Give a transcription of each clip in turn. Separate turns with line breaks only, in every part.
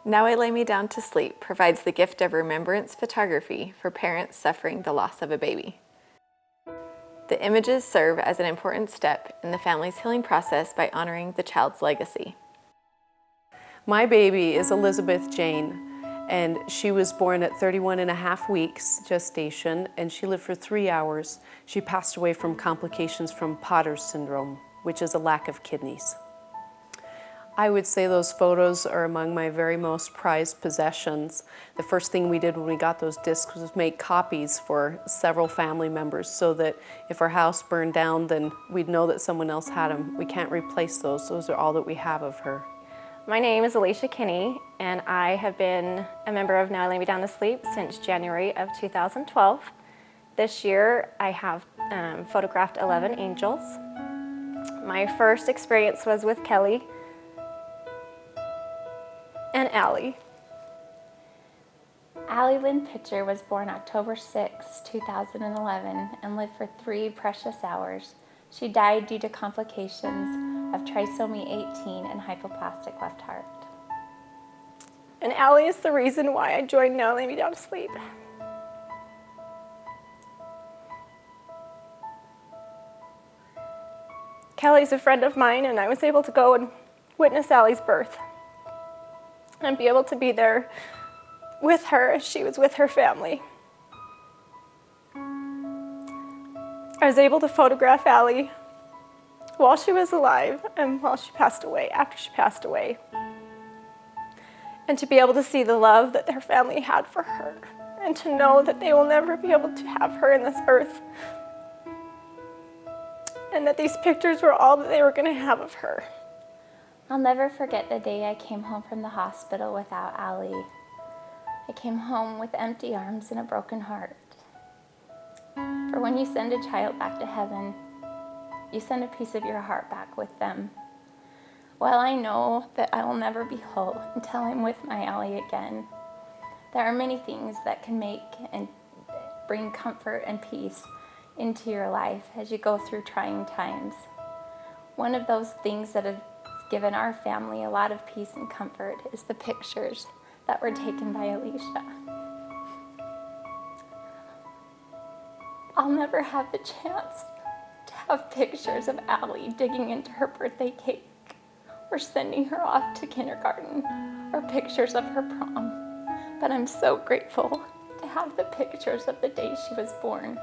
Now I Lay Me Down to Sleep provides the gift of remembrance photography for parents suffering the loss of a baby. The images serve as an important step in the family's healing process by honoring the child's legacy.
My baby is Elizabeth Jane, and she was born at 31.5 weeks gestation, and she lived for 3 hours. She passed away from complications from Potter's syndrome, which is a lack of kidneys. I would say those photos are among my very most prized possessions. The first thing we did when we got those discs was make copies for several family members so that if our house burned down, then we'd know that someone else had them. We can't replace those. Those are all that we have of her.
My name is Alicia Kinney, and I have been a member of Now I Lay Me Down to Sleep since January of 2012. This year I have photographed 11 angels. My first experience was with Kelly and Allie.
Allie Lynn Pitcher was born October 6, 2011 and lived for 3 precious hours. She died due to complications of trisomy 18 and hypoplastic left heart.
And Allie is the reason why I joined Now Lay Me Down to Sleep. Kelly's a friend of mine, and I was able to go and witness Allie's birth and be able to be there with her as she was with her family. I was able to photograph Allie while she was alive and while she passed away, after she passed away. And to be able to see the love that their family had for her and to know that they will never be able to have her in this earth and that these pictures were all that they were going to have of her.
I'll never forget the day I came home from the hospital without Allie. I came home with empty arms and a broken heart. For when you send a child back to heaven, you send a piece of your heart back with them. While I know that I will never be whole until I'm with my Allie again, there are many things that can make and bring comfort and peace into your life as you go through trying times. One of those things that has given our family a lot of peace and comfort is the pictures that were taken by Alicia. I'll never have the chance to have pictures of Allie digging into her birthday cake or sending her off to kindergarten or pictures of her prom, but I'm so grateful to have the pictures of the day she was born.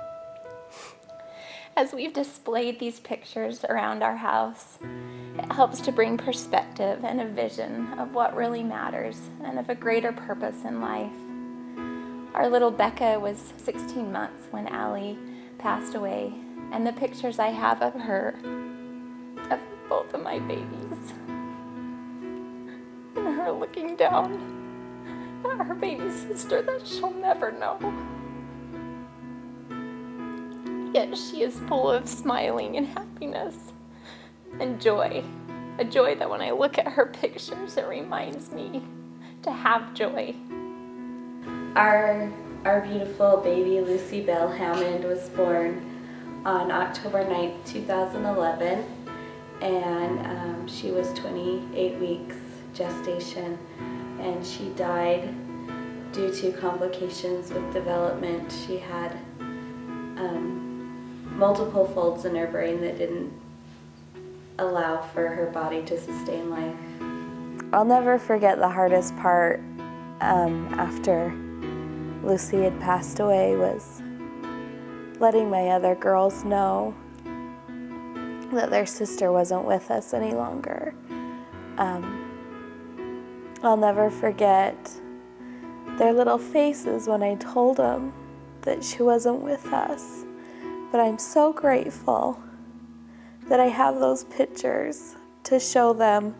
As we've displayed these pictures around our house, it helps to bring perspective and a vision of what really matters and of a greater purpose in life. Our little Becca was 16 months when Allie passed away, and the pictures I have of her, of both of my babies, and her looking down at her baby sister that she'll never know. Yet she is full of smiling and happiness and joy. A joy that when I look at her pictures, it reminds me to have joy.
Our beautiful baby Lucy Bell Hammond was born on October 9th, 2011, and she was 28 weeks gestation, and she died due to complications with development. She had multiple folds in her brain that didn't allow for her body to sustain life.
I'll never forget the hardest part after Lucy had passed away was letting my other girls know that their sister wasn't with us any longer. I'll never forget their little faces when I told them that she wasn't with us. But I'm so grateful that I have those pictures to show them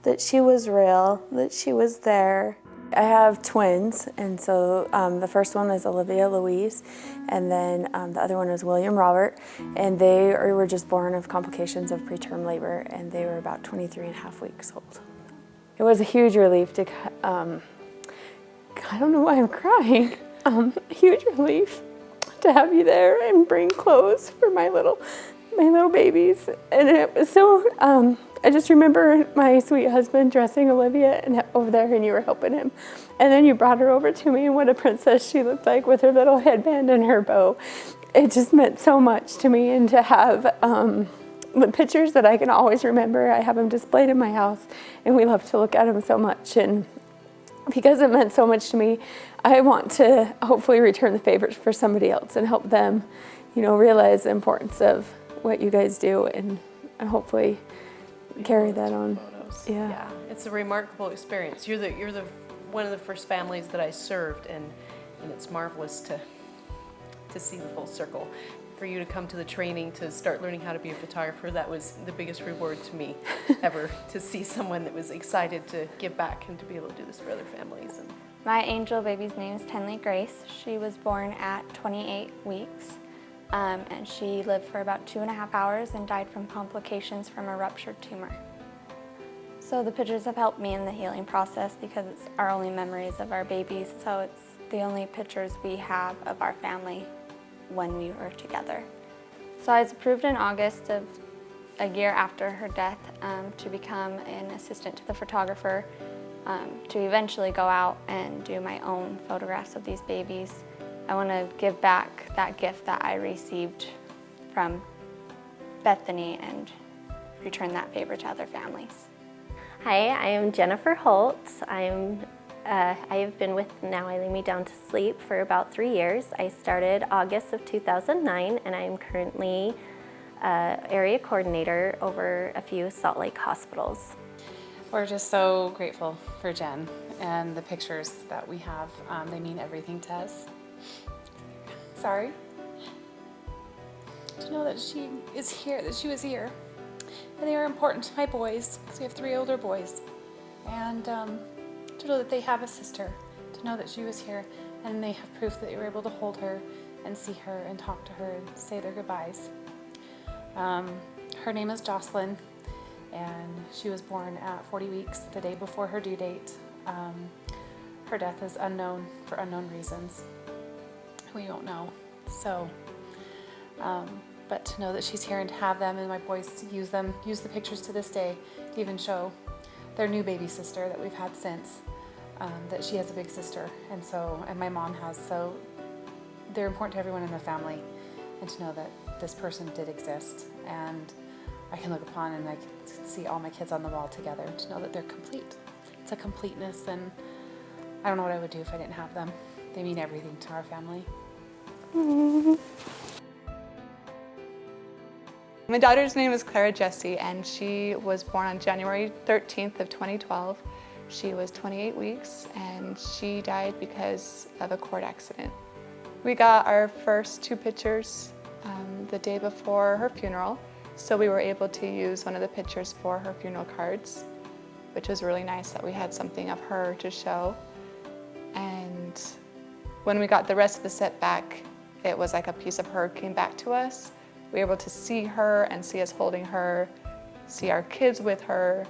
that she was real, that she was there.
I have twins, and so the first one is Olivia Louise, and then the other one is William Robert, and they were just born of complications of preterm labor, and they were about 23.5 weeks old. It was a huge relief to, I don't know why I'm crying, huge relief to have you there and bring clothes for my little babies, and it was so I just remember my sweet husband dressing Olivia and over there, and you were helping him. And then you brought her over to me, and what a princess she looked like with her little headband and her bow. It just meant so much to me, and to have the pictures that I can always remember. I have them displayed in my house, and we love to look at them so much. And because it meant so much to me, I want to hopefully return the favor for somebody else and help them, you know, realize the importance of what you guys do, and hopefully carry that on.
Photos.
Yeah.
Yeah, it's a remarkable experience. You're the one of the first families that I served, and it's marvelous to see the full circle. For you to come to the training to start learning how to be a photographer, that was the biggest reward to me ever, to see someone that was excited to give back and to be able to do this for other families. And
my angel baby's name is Tenley Grace. She was born at 28 weeks, and she lived for about 2.5 hours and died from complications from a ruptured tumor. So the pictures have helped me in the healing process because it's our only memories of our babies, so it's the only pictures we have of our family when we were together. So I was approved in August of a year after her death to become an assistant to the photographer, to eventually go out and do my own photographs of these babies. I want to give back that gift that I received from Bethany and return that favor to other families.
Hi, I am Jennifer Holtz. I have been with Now I Lay Me Down to Sleep for about 3 years. I started August of 2009, and I am currently area coordinator over a few Salt Lake hospitals.
We're just so grateful for Jen and the pictures that we have. They mean everything to us. Sorry. To know that she is here, that she was here. And they are important to my boys, because we have 3 older boys. And to know that they have a sister, to know that she was here, and they have proof that they were able to hold her and see her and talk to her and say their goodbyes. Her name is Jocelyn, and she was born at 40 weeks, the day before her due date. Her death is unknown for unknown reasons. We don't know. So, but to know that she's here and to have them, and my boys use the pictures to this day to even show their new baby sister that we've had since, that she has a big sister, and my mom has, so they're important to everyone in the family, and to know that this person did exist, and I can look upon and I can see all my kids on the wall together, to know that they're complete. It's a completeness, and I don't know what I would do if I didn't have them. They mean everything to our family.
My daughter's name is Clara Jessie, and she was born on January 13th of 2012. She was 28 weeks, and she died because of a cord accident. We got our first 2 pictures the day before her funeral, so we were able to use one of the pictures for her funeral cards, which was really nice that we had something of her to show. And when we got the rest of the set back, it was like a piece of her came back to us. We were able to see her and see us holding her, see our kids with her,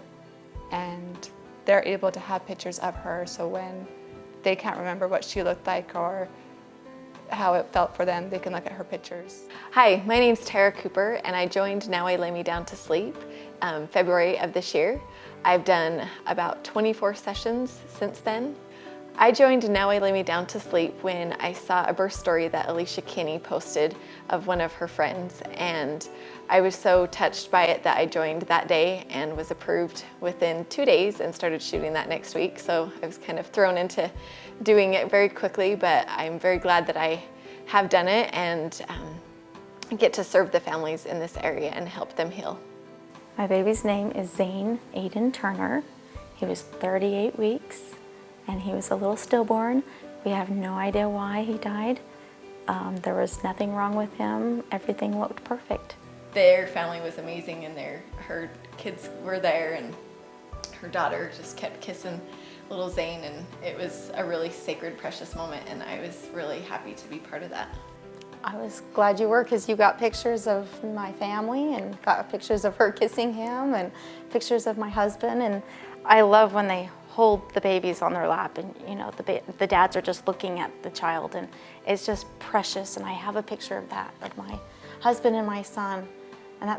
and they're able to have pictures of her, so when they can't remember what she looked like or how it felt for them, they can look at her pictures.
Hi, my name's Tara Cooper, and I joined Now I Lay Me Down to Sleep February of this year. I've done about 24 sessions since then. I joined Now I Lay Me Down to Sleep when I saw a birth story that Alicia Kinney posted of one of her friends, and I was so touched by it that I joined that day and was approved within 2 days and started shooting that next week. So I was kind of thrown into doing it very quickly, but I'm very glad that I have done it and get to serve the families in this area and help them heal.
My baby's name is Zane Aiden Turner. He was 38 weeks. And he was a little stillborn. We have no idea why he died. There was nothing wrong with him. Everything looked perfect.
Their family was amazing, and her kids were there, and her daughter just kept kissing little Zane, and it was a really sacred, precious moment, and I was really happy to be part of that.
I was glad you were, because you got pictures of my family and got pictures of her kissing him and pictures of my husband, and I love when they hold the babies on their lap, and you know the dads are just looking at the child, and it's just precious. And I have a picture of that, of my husband and my son, and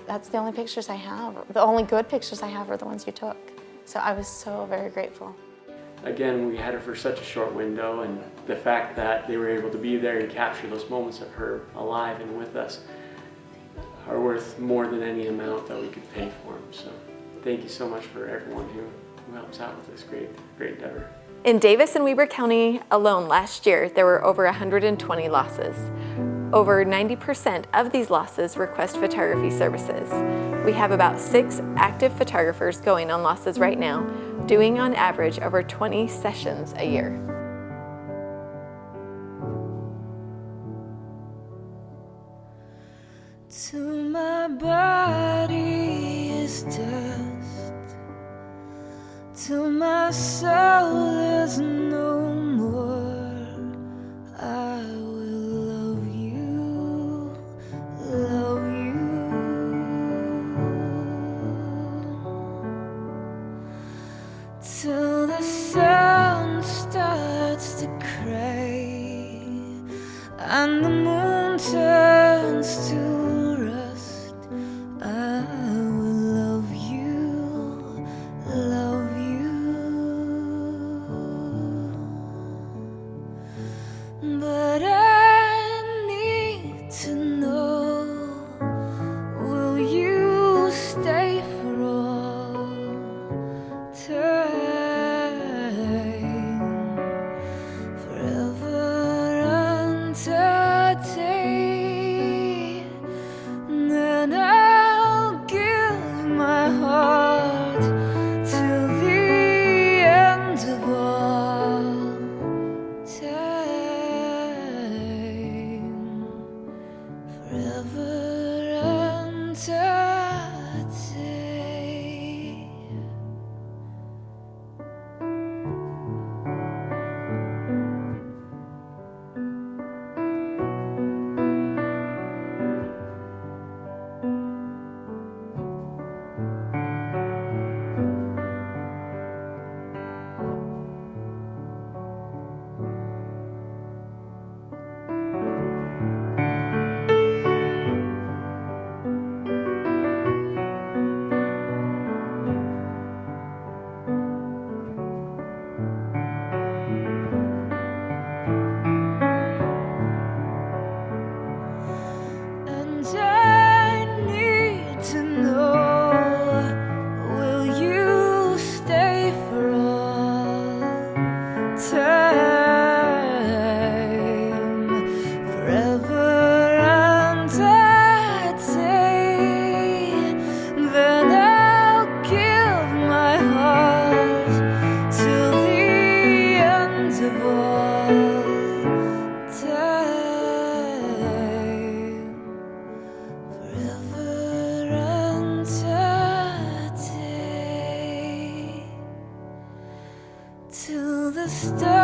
that's the only pictures I have. The only good pictures I have are the ones you took. So I was so very grateful.
Again, we had her for such a short window, and the fact that they were able to be there and capture those moments of her alive and with us are worth more than any amount that we could pay for them. So thank you so much for everyone who helps out with this great endeavor.
In Davis and Weber County alone last year, there were over 120 losses. Over 90% of these losses request photography services. We have about 6 active photographers going on losses right now, doing on average over 20 sessions a year.
To my body is dust, till my soul is no more. I will love you, love you, till the sun starts to cry and the moon turns to rust. I will love you, love you. But I need to know, will you stay for all time, forever until day? Then I'll give my heart till the end of all time, forever until day. And I need to know, will you stay for all time, forever until day? Then I'll give my heart till the end of all time, forever until day, till the stars